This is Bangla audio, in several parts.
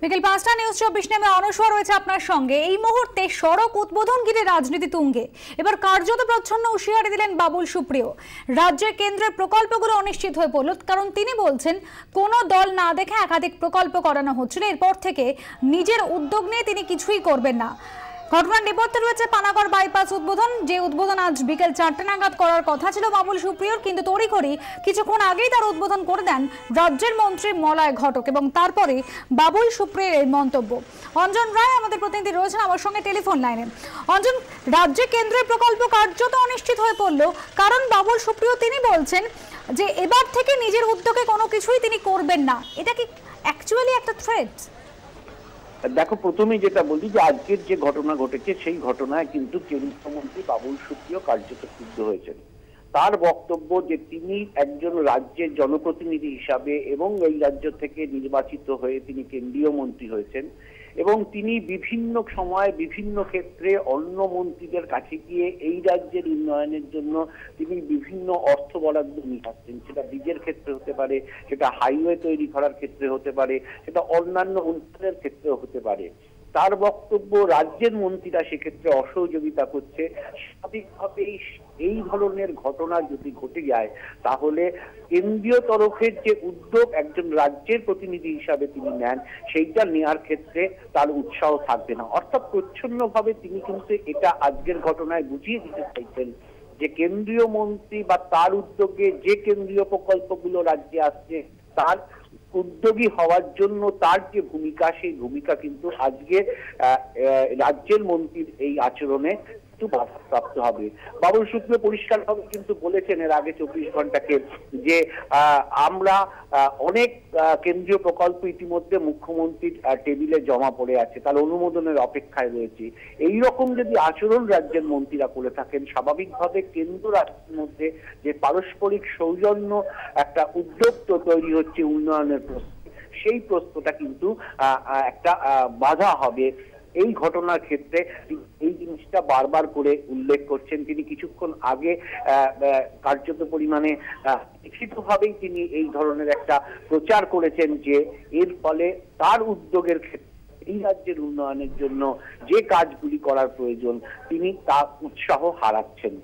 বিকেল ৫টা নিউজ ২৪ নামে অনস্বর রয়েছে আপনার সঙ্গে। এই মুহূর্তে সড়ক উদ্বোধন ঘিরে রাজনীতি তুঙ্গে। এবার কার্যত প্রচ্ছন্ন হুঁশিয়ারি দিলেন বাবুল সুপ্রিয়। রাজ্যের কেন্দ্রের প্রকল্পগুলো অনিশ্চিত হয়ে পড়ল, কারণ তিনি বলছেন কোনো দল না দেখে একাধিক প্রকল্প করানো হচ্ছিল। এরপর থেকে নিজের উদ্যোগ নিয়ে তিনি কিছুই করবেন না। ঘটনার নেপথ্যে রয়েছে পানাগড় বাইপাস উদ্বোধন, যে উদ্বোধন আজ বিকেল ৪টে নাগাদ করার কথা ছিল বাবুল সুপ্রিয়র, কিন্তু তড়িঘড়ি কিছুক্ষণ আগেই তার উদ্বোধন করে দেন রাজ্যের মন্ত্রী মলয় ঘটক, এবং তারপরে বাবুল সুপ্রিয়র এই মন্তব্য। অঞ্জন রায় আমাদের প্রতিনিধি রয়েছেন আমার সঙ্গে টেলিফোন লাইনে। অঞ্জন, রাজ্যে কেন্দ্রের প্রকল্প কার্যত অনিশ্চিত হয়ে পড়ল, কারণ বাবুল সুপ্রিয় তিনি বলছেন যে এবার থেকে নিজের উদ্যোগে কোনো কিছুই তিনি করবেন না। এটা কি অ্যাকচুয়ালি একটা থ্রেট? দেখো, প্রথমে যেটা বলি যে আজকের যে ঘটনা ঘটেছে সেই ঘটনায় কিন্তু কেন্দ্রীয় মন্ত্রী বাবুল সুপ্রিয় কার্যত ক্ষুব্ধ হয়েছেন। তার বক্তব্য যে তিনি একজন রাজ্যের জনপ্রতিনিধি হিসাবে এবং এই রাজ্য থেকে নির্বাচিত হয়ে তিনি কেন্দ্রীয় মন্ত্রী হয়েছেন, এবং তিনি বিভিন্ন সময় বিভিন্ন ক্ষেত্রে অন্য মন্ত্রীদের কাছে গিয়ে এই রাজ্যের উন্নয়নের জন্য তিনি বিভিন্ন অর্থ বরাদ্দ নিয়ে আসছেন। সেটা ব্রিজের ক্ষেত্রে হতে পারে, সেটা হাইওয়ে তৈরি করার ক্ষেত্রে হতে পারে, সেটা অন্যান্য উন্নয়নের ক্ষেত্রেও হতে পারে। তার বক্তব্য রাজ্যের মন্ত্রীরা সেক্ষেত্রে অসহযোগিতা করছে। স্বাভাবিকভাবেই এই ধরনের ঘটনা যদি ঘটে যায় তাহলে কেন্দ্রীয় তরফের যে উদ্যোগ একজন রাজ্যের প্রতিনিধি হিসাবে তিনি নেন সেইটা নেওয়ার ক্ষেত্রে তার উৎসাহ থাকবে না। অর্থাৎ প্রচ্ছন্নভাবে তিনি কিন্তু এটা আজকের ঘটনায় বুঝিয়ে দিতে চাইছেন যে কেন্দ্রীয় মন্ত্রী বা তার উদ্যোগে যে কেন্দ্রীয় প্রকল্পগুলো রাজ্যে আসছে তার উদ্যোগী হওয়ার জন্য তার যে ভূমিকা, সেই ভূমিকা কিন্তু আজকে রাজ্যের মন্ত্রীর এই আচরণে একটু বাধাপ্রাপ্ত হবে। বাবুল সুপ্রিয় পরিষ্কারভাবে কিন্তু বলেছেন এর আগে ২৪ ঘন্টাকে যে আমরা অনেক কেন্দ্রীয় প্রকল্প ইতিমধ্যে মুখ্যমন্ত্রীর টেবিলে জমা পড়ে আছে, তার অনুমোদনের অপেক্ষায় রয়েছে। এইরকম যদি আচরণ রাজ্যের মন্ত্রীরা করে থাকেন, স্বাভাবিকভাবে কেন্দ্র রাজ্যের মধ্যে যে পারস্পরিক সৌজন্য একটা উদ্যোগ তৈরি হচ্ছে উন্নয়নের প্রশ্নে, সেই প্রশ্নটা কিন্তু একটা বাধা হবে। এই ঘটনার ক্ষেত্রে এই জিনিসটা বারবার করে উল্লেখ করছেন তিনি। কিছুক্ষণ আগে কার্যত পরিমাণে লিখিতভাবেই তিনি এই ধরনের একটা প্রচার করেছেন যে এর ফলে তার উদ্যোগের ক্ষেত্রে এই রাজ্যের উন্নয়নের জন্য যে কাজগুলি করার প্রয়োজন তিনি তা উৎসাহ হারাচ্ছেন।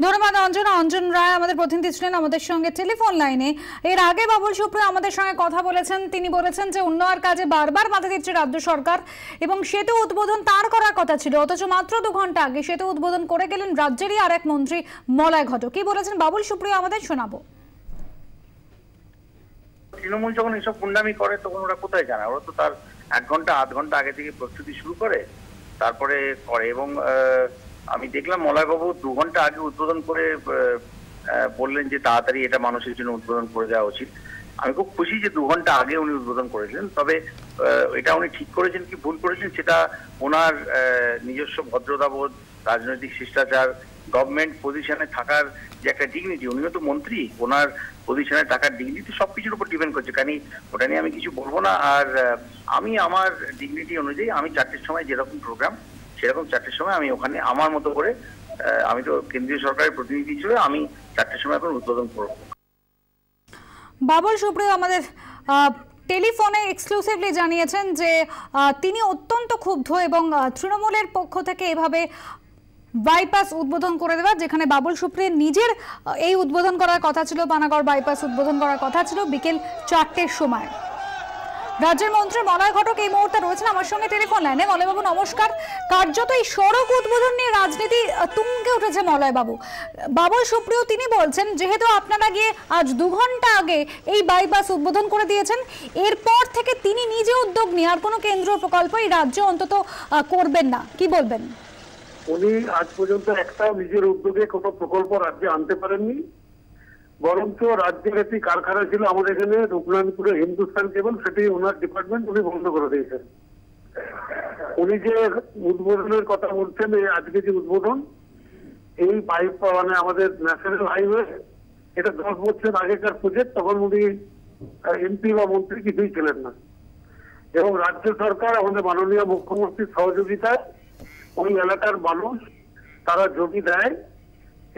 ধন্যবাদ অঞ্জন। অঞ্জন রায় আমাদের প্রতিনিধি ছিলেন আমাদের সঙ্গে টেলিফোন লাইনে। এর আগে বাবুল সুপ্রিয় আমাদের সঙ্গে কথা বলেছেন, তিনি বলেছেন যে উন্নয়নের কাজে বারবার বাধা দিচ্ছে রাজ্য সরকার, এবং সেতু উদ্বোধন তার করার কথা ছিল, অথচ মাত্র ২ ঘন্টা আগে সেতু উদ্বোধন করে গেলেন রাজ্যেরই আর এক মন্ত্রী মলয় ঘটক। কি বলেছেন বাবুল সুপ্রিয় আমাদের শোনাবো। তৃণমূল যখন এসব গুন্ডামি করে তখন ওরা কোথায় জানে? ওরা তো তার ১ ঘন্টা ৮ ঘন্টা আগে থেকে প্রস্তুতি শুরু করে তারপরে করে। এবং আমি দেখলাম মলয়বাবু ২ ঘন্টা আগে উদ্বোধন করে বললেন যে তাড়াতাড়ি এটা মানুষের জন্য উদ্বোধন করে দেওয়া উচিত। আমি খুব খুশি যে ২ ঘন্টা আগে উনি উদ্বোধন করেছিলেন। তবে এটা উনি ঠিক করেছেন কি ভুল করেছেন সেটা ওনার নিজস্ব ভদ্রতাবোধ, রাজনৈতিক শিষ্টাচার, গভর্নমেন্ট পজিশনে থাকার যে একটা ডিগনিটি, উনিও তো মন্ত্রী, ওনার পজিশনে থাকার ডিগনিটি সবকিছুর উপর ডিপেন্ড করছে। কারণ ওটা নিয়ে আমি কিছু বলবো না। আর আমি আমার ডিগনিটি অনুযায়ী আমি ৪টের সময় যেরকম প্রোগ্রাম সেরকম ৪টের সময় আমি ওখানে আমার মতো করে, আমি তো কেন্দ্রীয় সরকারের প্রতিনিধি হিসেবে আমি ৪টের সময় এখন উদ্বোধন করব। বাবুল সুপ্রিয় আমাদের টেলিফোনে এক্সক্লুসিভলি জানিয়েছেন যে তিনি অত্যন্ত ক্ষুব্ধ, এবং তৃণমূলের পক্ষ থেকে এভাবে বাইপাস উদ্বোধন করে দেওয়া, যেখানে বাবুল সুপ্রিয় নিজের এই উদ্বোধন করার কথা ছিল, পানাগড় বাইপাস উদ্বোধন করার কথা ছিল বিকেল ৪টের সময়। রাজ্যের মন্ত্রী মলয় ঘটক এই মুহূর্তে রয়েছেন আমার সঙ্গে টেলিফোন লাইনে। মলয়বাবু নমস্কার। কার্যত এই সড়ক উদ্বোধন নিয়ে রাজনীতি তুঙ্গে উঠেছে মলয়বাবু। বাবুল সুপ্রিয় তিনি বলছেন যেহেতু আপনারা গিয়ে আজ ২ ঘন্টা আগে এই বাইপাস উদ্বোধন করে দিয়েছেন, এরপর থেকে তিনি নিজে উদ্যোগ নিয়ে আর কোনো কেন্দ্রীয় প্রকল্প এই রাজ্যে অন্তত করবেন না। কি বলবেন? উনি আজ পর্যন্ত একটা নিজের উদ্যোগে কোনো প্রকল্প রাজ্যে আনতে পারেননি, বরঞ্চ রাজ্যের একটি কারখানা ছিল আমাদের এখানে রূপনারায়ণপুরে হিন্দুস্তান কেবল, সেটি ওনার ডিপার্টমেন্ট উনি বন্ধ করে দিয়েছেন। উনি যে উদ্বোধনের কথা বলছেন, আজকে যে উদ্বোধন এই মানে আমাদের ন্যাশনাল হাইওয়ে, এটা 10 বছর আগেকার প্রজেক্ট, তখন উনি এমপি বা মন্ত্রী কিছুই ছিলেন না। এবং রাজ্য সরকার আমাদের মাননীয় মুখ্যমন্ত্রীর সহযোগিতায় ওই এলাকার মানুষ তারা জমি দেয়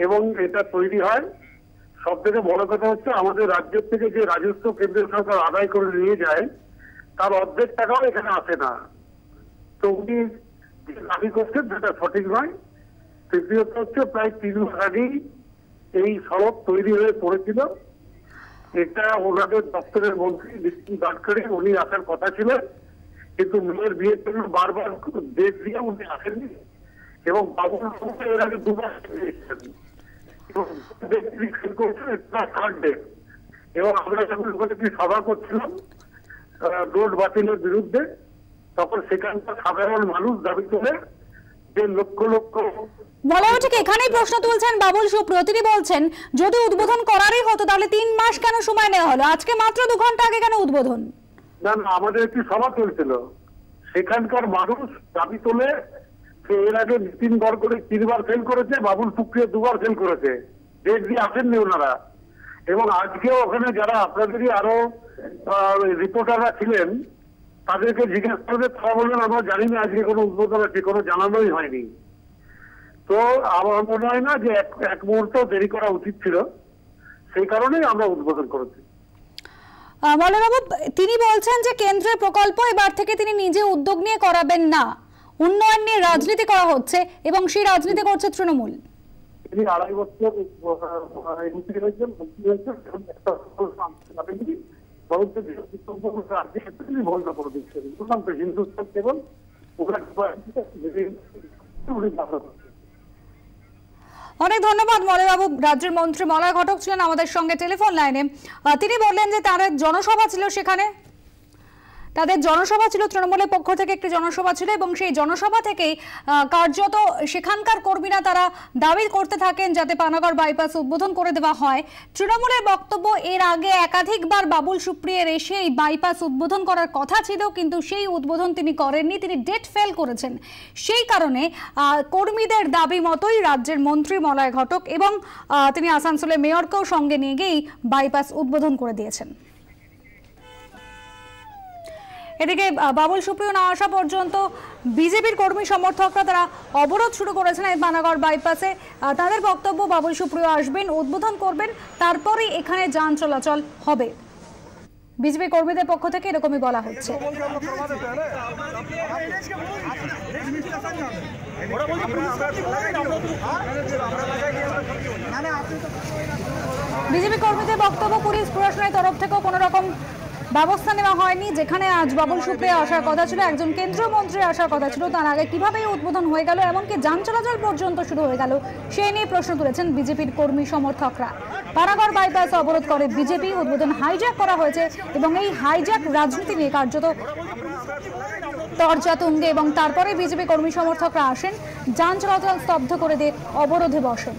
এবং এটা তৈরি হয়। সব থেকে বড় কথা হচ্ছে আমাদের রাজ্য থেকে যে রাজস্ব কেন্দ্রীয় সরকার আদায় করে নিয়ে যায় তার অর্ধেক টাকাও এখানে আসে না। তো উনি যে দাবি করছেন সেটা সঠিক নয়। তৃতীয়ত হচ্ছে প্রায় 3 মাস আগেই এই সড়ক তৈরি হয়ে পড়েছিল। এটা ওনাদের দপ্তরের মন্ত্রী নীতিন গাডকারি উনি আসার কথা ছিলেন, কিন্তু মেয়ের বিয়ের জন্য বারবার ডেট দিয়ে উনি আসেননি এবং বাবুল এর আগে 2 মাস এসেছেন এবং আমরা যখন ওখানে কি সভা করছিলাম রোড বাতিলের বিরুদ্ধে, তখন সেখানকার সাধারণ মানুষ দাবি করে যে লক্ষ লক্ষ বলা হচ্ছে কি এখানেই প্রশ্ন তুলছেন বাবুল সুপ্রিয়। তিনি বলছেন যদি উদ্বোধন করারই হতো তাহলে 3 মাস কেন সময় নেওয়া হলো, আজকে মাত্র 2 ঘন্টা আগে কেন উদ্বোধন? না না, আমাদের একটি সভা চলছিল, সেখানকার মানুষ দাবি তোলে যে এর আগে নীতিন গডকারি 3 বার ফেল করেছে, বাবুল সুপ্রিয় 2 বার ফেল করেছে, ডেট দিয়ে আসেননি ওনারা। এবং আজকেও ওখানে যারা আপনাদেরই আরো রিপোর্টাররা ছিলেন তাদেরকে জিজ্ঞেস করবে, তারা বললেন আমরা জানি না আজকে কোনো উদ্বোধন আছে, কোনো জানানোই হয়নি। তো আমার মনে হয় না যে এক মুহূর্ত দেরি করা উচিত ছিল, সেই কারণেই আমরা উদ্বোধন করেছি। মল্লবাবু তিনি বলছেন যে কেন্দ্রের প্রকল্প এবার থেকে তিনি নিজে উদ্যোগ নিয়ে করাবেন না, উন্নয়ন নিয়ে রাজনীতি করা হচ্ছে এবং সেই রাজনীতি করছে তৃণমূল। তিনি 2.5 বছর মন্ত্রী হয়েছেন, হিন্দুস্তান কেবল অনেক ধন্যবাদ মলয়বাবু। রাজ্যের মন্ত্রী মলয় ঘটক ছিলেন আমাদের সঙ্গে টেলিফোন লাইনে। তিনি বললেন যে তাদের জনসভা ছিল, সেখানে তাদের জনসভা ছিল, তৃণমূলের পক্ষ থেকে একটি জনসভা ছিল এবং সেই জনসভা থেকেই কার্যত সেখানকার কর্মীরা তারা দাবি করতে থাকেন যাতে পানাগড় বাইপাস উদ্বোধন করে দেওয়া হয়। তৃণমূলের বক্তব্য এর আগে একাধিকবার বাবুল সুপ্রিয়ের এসে এই বাইপাস উদ্বোধন করার কথা ছিল, কিন্তু সেই উদ্বোধন তিনি করেননি, তিনি ডেট ফেল করেছেন। সেই কারণে কর্মীদের দাবি মতোই রাজ্যের মন্ত্রী মলয় ঘটক এবং তিনি আসানসোলের মেয়রকেও সঙ্গে নিয়ে গিয়েই বাইপাস উদ্বোধন করে দিয়েছেন। এদিকে বাবুল সুপ্রিয় না আসা পর্যন্ত বিজেপির কর্মী সমর্থকরা তারা অবরোধ শুরু করেছেন এই পানাগড় বাইপাসে। তাদের বক্তব্য বাবুল সুপ্রিয় আসবেন, উদ্বোধন করবেন, তারপরেই এখানে যান চলাচল হবে। বিজেপি কর্মীদের পক্ষ থেকে এরকমই বলা হচ্ছে। বিজেপি কর্মীদের বক্তব্য পুলিশ প্রশাসনের তরফ থেকেও কোনো রকম ব্যবস্থা নেওয়া হয়নি। যেখানে আজ বাবুল সুপ্রিয় আসার কথা ছিল, একজন কেন্দ্রীয় মন্ত্রী আসার কথা ছিল, তার আগে কিভাবে উদ্বোধন হয়ে গেল, এমনকি যান চলাচল পর্যন্ত শুরু হয়ে গেল, সেই নিয়ে প্রশ্ন তুলেছেন বিজেপির কর্মী সমর্থকরা। পানাগড় বাইপাস অবরোধ করে বিজেপি, উদ্বোধন হাইজ্যাক করা হয়েছে এবং এই হাইজ্যাক রাজনীতি নিয়ে কার্যত চর্চা তুঙ্গে এবং তারপরে বিজেপি কর্মী সমর্থকরা আসেন, যান চলাচল স্তব্ধ করে দিয়ে অবরোধে বসেন।